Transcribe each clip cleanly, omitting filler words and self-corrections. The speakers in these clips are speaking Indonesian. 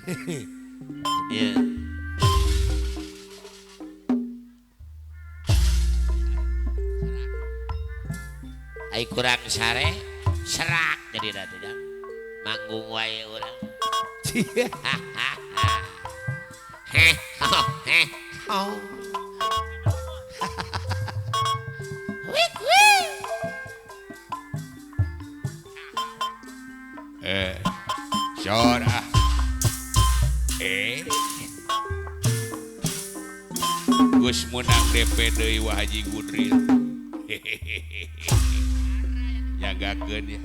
Iya. Ai kurang sare serak jadi ratu jang. Manggung wae urang. Heh, oh, heh, oh. Wik, wik. Sor ah. Gus menang DPD Wah Haji Gudril. Jagakeun ya.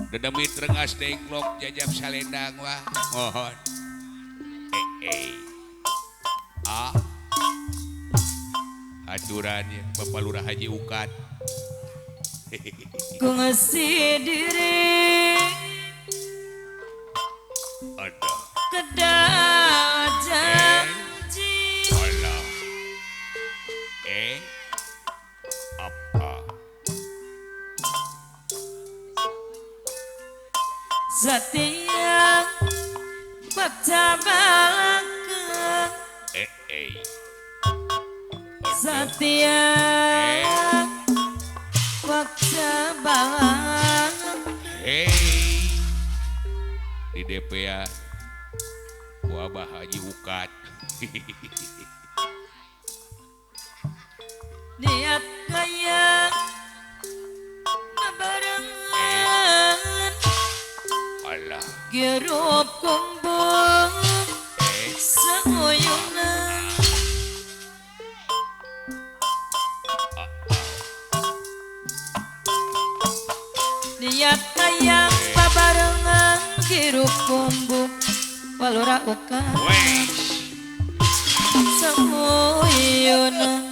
Dedemi trengas dengklok jajab salendang wah. Mohon. Ah. Aturannya Bapak Lurah Haji Ukat. Ku ngasih diri Ada. kedah janji Allah. Apa? setia bertabakan setia bertabakan Di DPA Wabah Haji Ukat. niat kaya barengan Allah. Girup kumpul seuyunan niat kaya babarengan girup kumpul walura uka seuyunan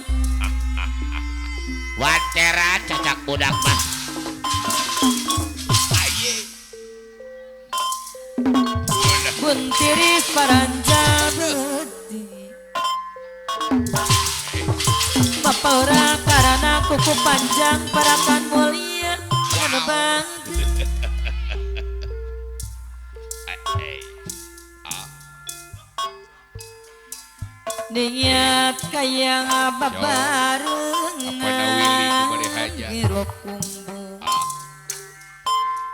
Wanteran cacak budak mah. buntiris paranjang beti Bapak ora karana kuku panjang parakan mulia anu bangti niat kaya babarengan girup kumbu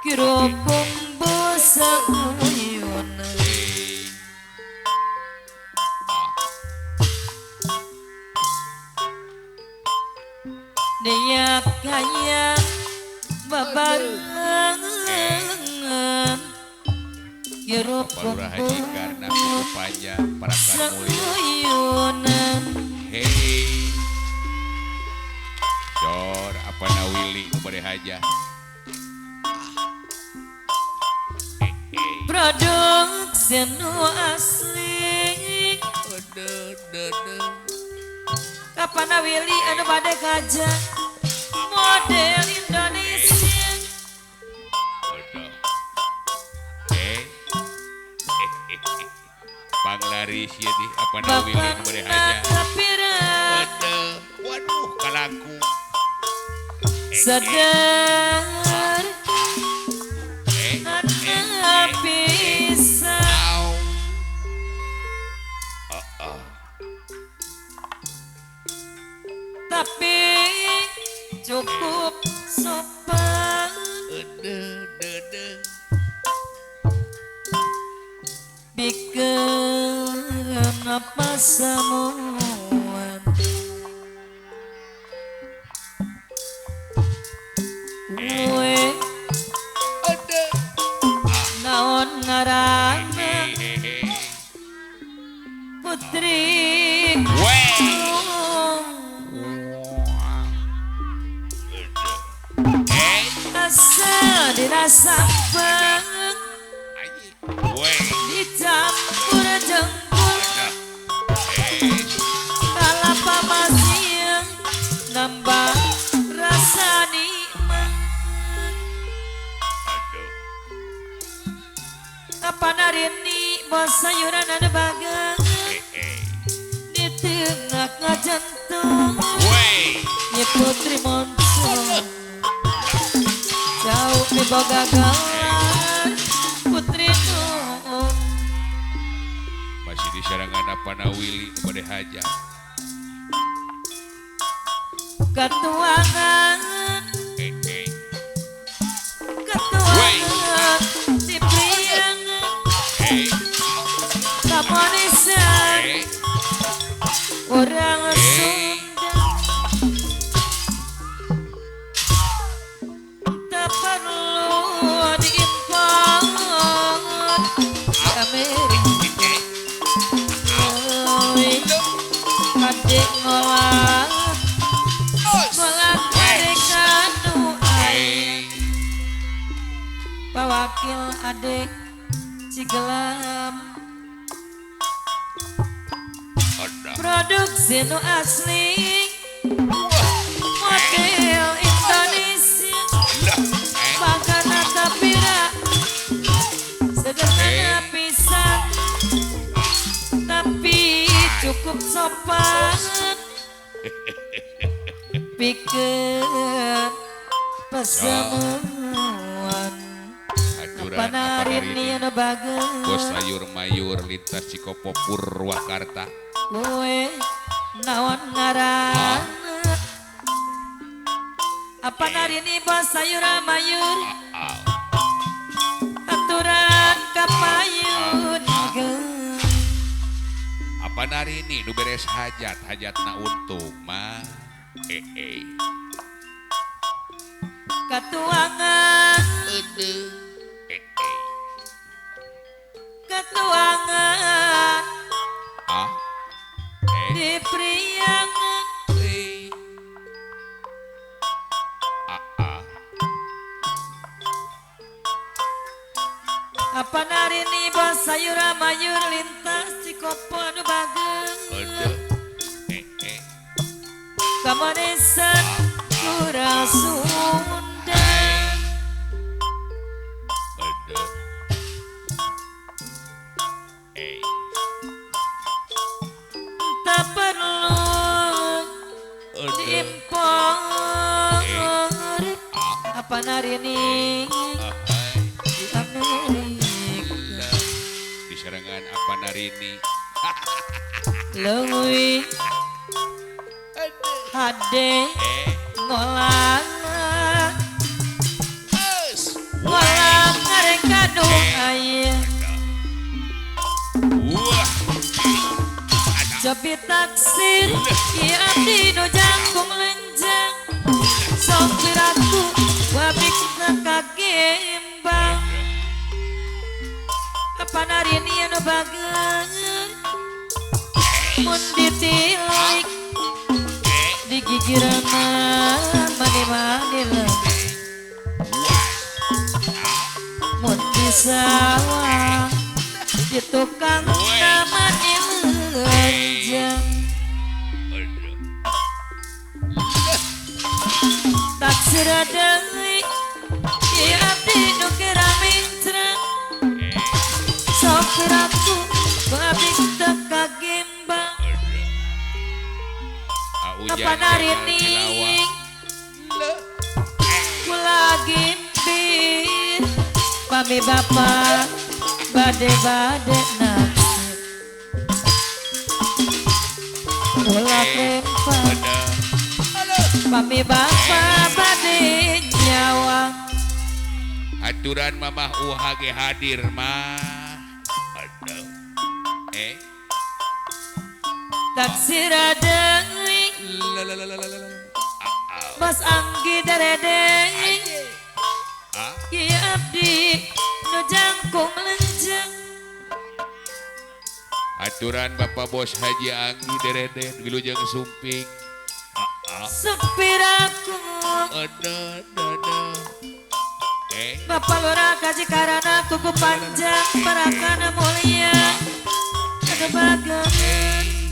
girup kumbu seuyunan niat kaya babarengan girup Lurah kumbu Haji karena kuku panjang parakan mulia. seuyunan Hei. Jor apa nawili kepada haja. produksi nu asli kapan Willy anu bade kaja model Indonesia Panglaris ya di apa nawili kepada haja. kapiran Waduh kalangku. sadar anak bisa tapi cukup sopan bikin apa samuan gue naon ngaranna putri asa dirasakan dicampur jengkol kalapa masih nambah rasa nikmat kapan arini bos sayuran ada bagang di tengah jantung ya putri monsun jauh di boga galan putri nuhun di serangan apa Willy pada hajat ketuangan ketuangan di priangan kamonisan orang Sunda tak perlu diimpor di Amerika adik ngolah mereka nuai pawakil adik Cigelam produksi nu asli model Indonesia makana tapira sederhana pisan tapi cukup sopan pikir pesemuan panarin nih bagus bos sayur mayur lintas Cikopo Purwakarta gue naon ngaran apa nari nih bos sayur mayur aturan kapayun apa nari ini nu beres hajat hajatna untung mah ketuangan ketuangan di priangan apa nari nih bos sayur mayur lintas Cikopo nu bagus kamonisan kurang Sunda tak perlu diimpor apa nari ini di Amerika di serangan apa narini lewi hade ngolang ngolang mereka doa Jabi taksir iya abdi no jangkung lenjang sopir aku wabik nakagembang apa nari ini no bagan mun ditilik di gigirana mani-mani lah mun di sawah di tukang namani lenjang taksir adai iya abdi nu kira mintrang sopir aku babik teka gembang apa nari ini kula gimpir pami bapak bade-bade naksir kula krempan pami bapak bade nyawa aturan mamah UHG hadir mah aduh taksir adai Mas Anggi daredeng iya abdi nu jangkung lenjang aturan Bapak Bos Haji Anggi dereden wilujeng sumping supir aku Bapak Lurah Kaji Karana kuku panjang parakana mulia ada bagangan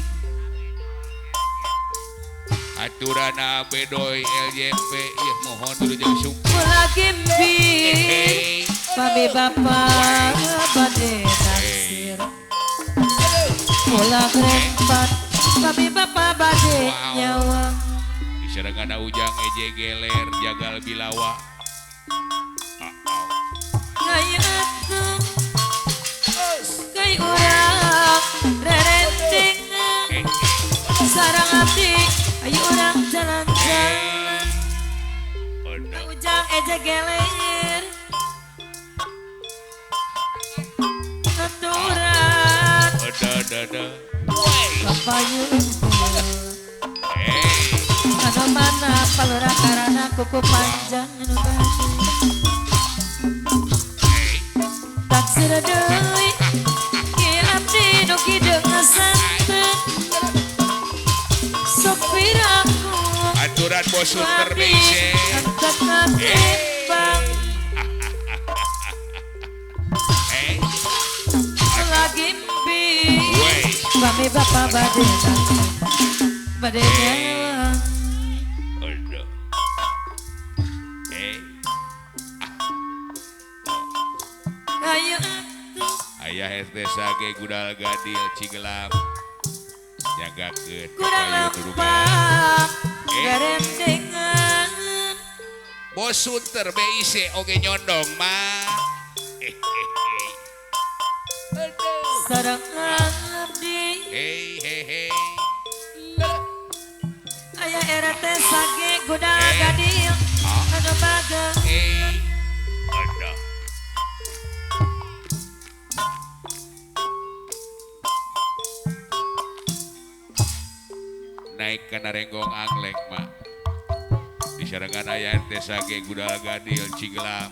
aturan Bedoy LJP ya mohon wilujeng sumping kula gimpir pami bapak bade naksir kula krempat pami bapak bade nyawa diserangan ujang eje geler jagal bilawa kayak aku kayak orang jegeler aturan Ada. papayun Hey. anu mana palura karana kuku panjang anu baju taksir deui ki abdi nu kideung santen sok piraku Aturan bos super base. angkat ketimbang Hey. lagi mimpi Wait. kami bapak bade nyawang Aduh. Hey. ayo Ayah RT Sage Gudal Gadil Cigelam jagakeun kurang kayu turugan. lempak garendengan Bos Sunter BIC oge nyondong mah. sareng abdi Hey. aya RT Sage Gudal Gadil anu bageng Hey. Aduh. Naik ke Narenggong Anglek mah. Di sarangan aya RT Sage Gudal Gadil Cigelam.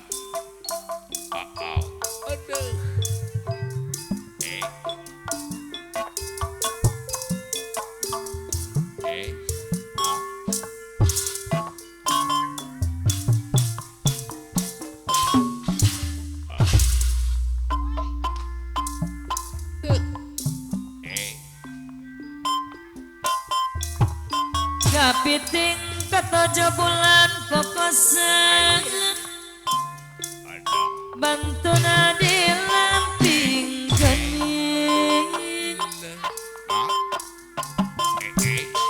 Aduh. Hey. kapiting katojo bulan kokosan bantuna di lamping kening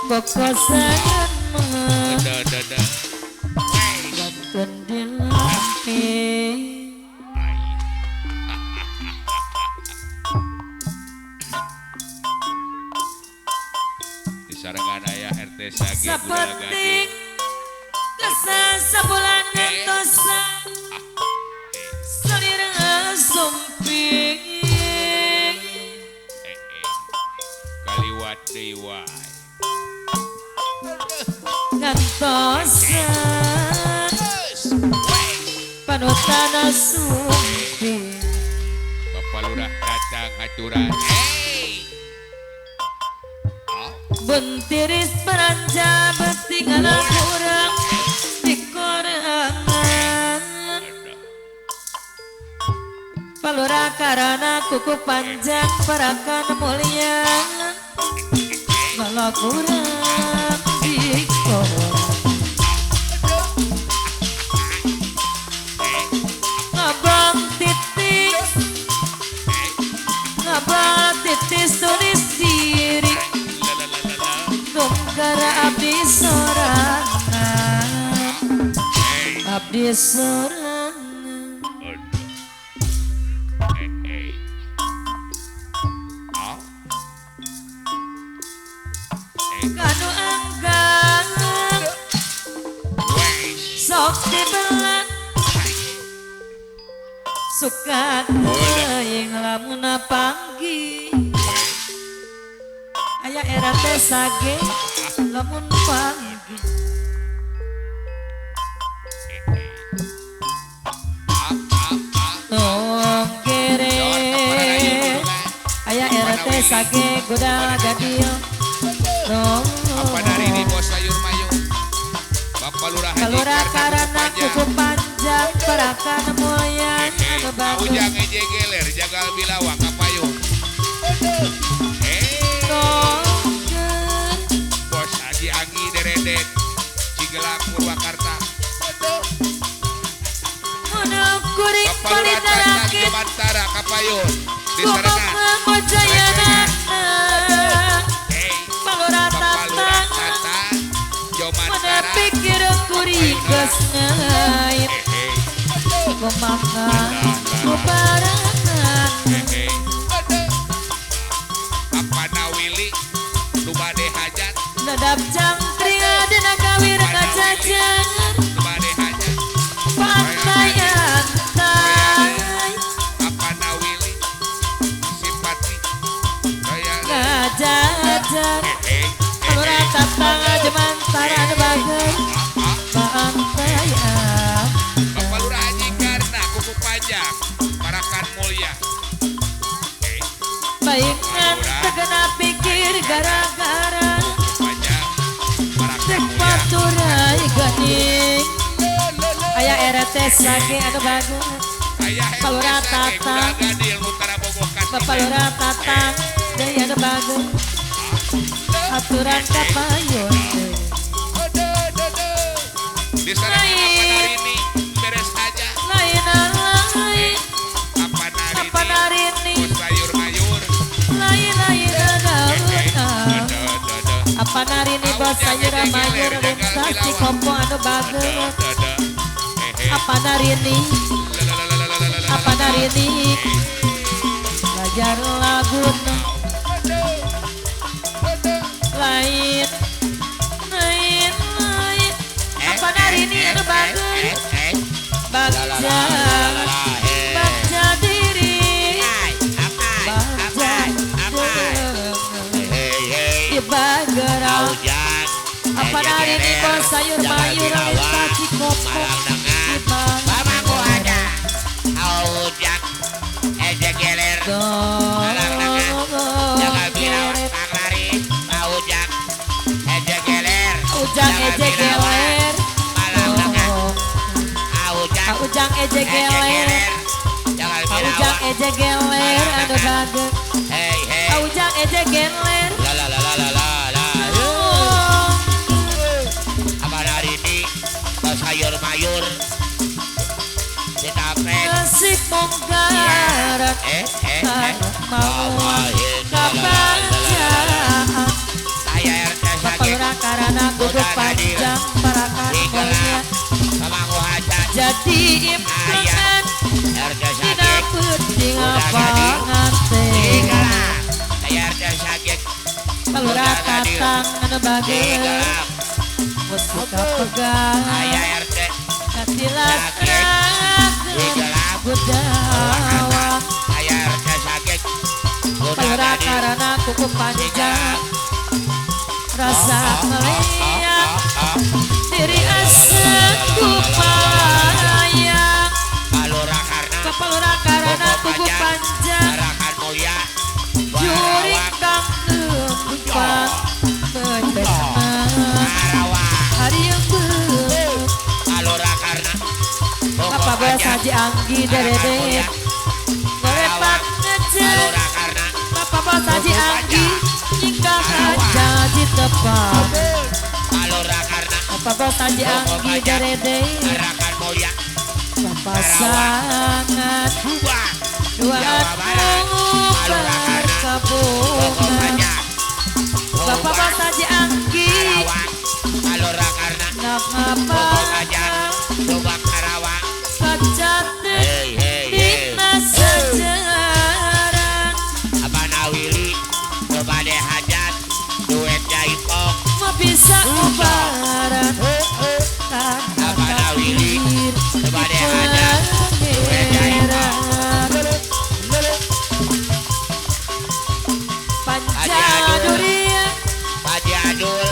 kokosan mah bantun di lamping Di sarangan aya RT Sage Gudal Gadil. sapenting kesan sebulan ngantosan salira sumping Kaliwat deui wae. ngantosan panutan sumping Bapak Lurah datang aturan. Hey. buntiris peranja betinggalan kurang di korangan palura karana kuku panjang perakan mulia malah kurang di koran ngabang titis ngabang titis tulis diri Tungkara abdi sorangan abdi sorangan kanu anggang sok dibelan suka yang lamun panggi aya RT Sage lamun panggi tong kere aya RT Sage Gudal Gadil tong Apa dari di bos sayur mayu? Bapak Lurah Haji kalura Karna karana Panjang. kuku panjang perakan moyang anu bagus Ujang ejegeler jagal bilawak kapayung. Bos Haji Anggi Deredek Cigelang Purwakarta. kuring Bapak Lurah Tatang palidarakin Jomantara kapayung. Di kuku sarangan. ngamojayanana Hey. palura Bapak Lurah tatang Tatang mana Jomantara. pikir kuring geus ngait Hey. kumakan kubarangan Hey. Apa nawili nu bade hajat nadap jangkring adena kawir kajajan nu bade hajat. Pak Karan bagai Bantayang Bapak Lurah Haji Karna kuku panjang Parakan mulia. Baingan tegena pikir gara-gara Kuku panjang Parakan Cek mulia. paturai ganing Ayah RT sage anu bagus Ayah Palura Ente Sage Tatang. Gula Gadil Utara Bobokan. Bapak Lurah tatang Deui anu bagus Aturan kapayun Di sana Lain. kapan hari ini beres aja. Lain lain Kapan Kapan hari hari ini ini bos sayur-mayur. Lain daun Dada. Apa nari ini bos sayur mayur lintas di kompo anu bagus Dada. Apa nari ini Apa nari ini Belajar lagu Lain Lain Lain Apa nari ini anu bagus Bagja Bagja diri Bagja di Bagerang Apa nari ini bos sayur mayur lintas di kompo di Bagerang Ujang ejek geler Ujang ejek geler Ujang ejek geler anu bagus Ujang ejek geler Sayur mayur ditapek Asik bongkaran Mau kabacaan saya RT Bapak sakit Lurah karana gugup panjang Parakan mulia Pamangku hajat Jadi impian RT Tidak sakit penting apa ngante saya RT sakit Bapak Lurah tatang anu bagus Musika pegang saya RT Katilat Budawang saya RT sakit Pelurah karena kuku panjang Rasa melihat Diri asa kupayang Palura karena Pelurah karena kuku panjang gerakan mulia Juri kang keempat Pendengar Hari yang belum Palura karena Apa bahas haji anggi derede Gorepak ngejar Palura karena Apa bahas haji anggi Jika aja di tepat Palura karena Apa bahas haji anggi derede gerakan mulia Pasangan dua Dua Jawa Barat Palura karena berkabungan Bapak bahas haji anggi Karawang Palura karena Nama Kajar Coba Karawang Kacate Hei hei hei Dina sejarah Apa nawili Coba deh hajat Duet jaipong Mau bisa ubaran Apa nawili Coba deh hajat Duet jaipong Pancaduria Haji Adul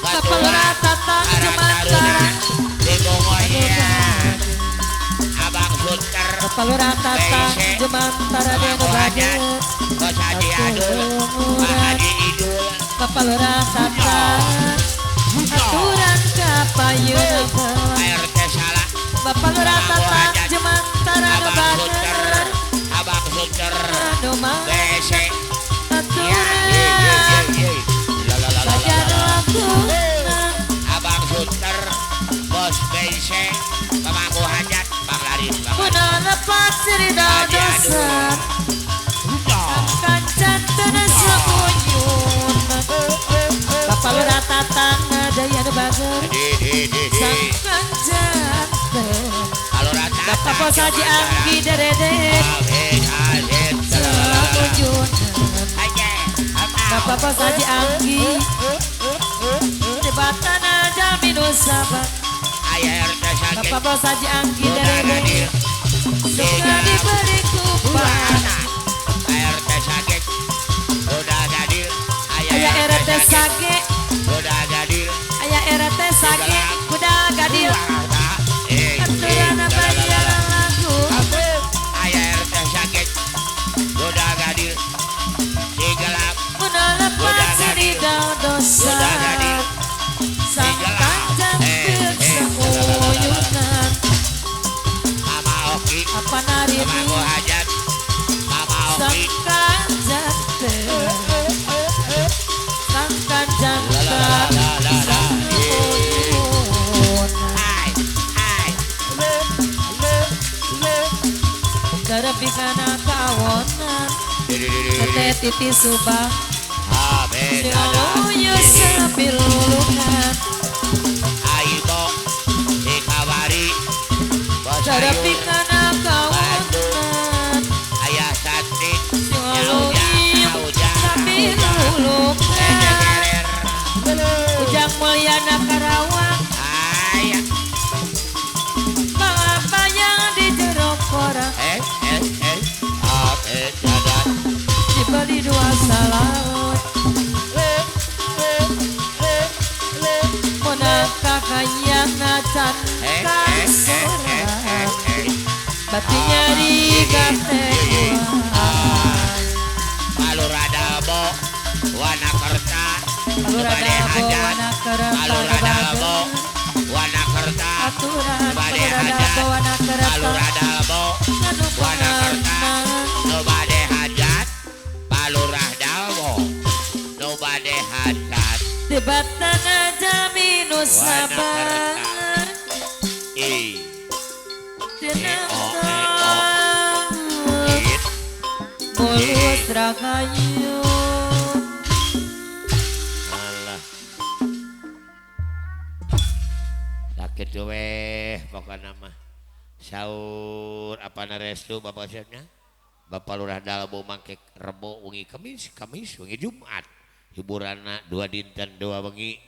Bapak Lurah tatang Jemataran Di Bongoya Abang Sunter Bapak Lurah tatang Jemataran yang bagus Bos Haji Adul Pak Haji Idul Bapak Lurah tatang Aturan kapayun RT salah Bapak Lurah tatang Jemataran Abang bagus Sunter Abang Sunter Domang BC aturan Bajar lakukan Abang Sunter Bos BC Pemangku hajat Bang Laris Kuna lepas cerita dosa Kancan tanah semunyun Bapak Lurah tatang ada yang bagus Sang kancan Kalau rata Bapak Bos Haji Anggi deredek semunyun Bapak Bos Haji Anggi Debatan ada minus sabar Ayah RT sakit Bapak Bos Haji Anggi deredek Suka diberi kupang RT sakit Udah gadir Ayah RT sage Udah gadir Ayah Tete titi subah Amin Siluyu sambil lulukan Aibo Ikawari Sarapikana kaunan Ayah Santi Siluyu sambil lulukan Ujang Mulyana Karawang Ayah Mengapa yang di jeruk koran Amin dadat Dibeli dua salaut Monaka kayang nacan kasoran Batinya di gatewan Paluradabo Wanakerta Paluradabo Paluradabo Wanakerta Aturan Bade Paluradabo Wanakerta Paluradabo Anu Wanakerta pengaman Nobade hajat Paluradabo Nobade hajat Debatan aja minus sabar I Denang Mulus ragayu Allah sakit weh pokoknya mah sahur apa restu bapak siapnya bapak lurah dalbo mangkek rebo wengi kamis wengi jumat hiburan 2 dinten 2 wengi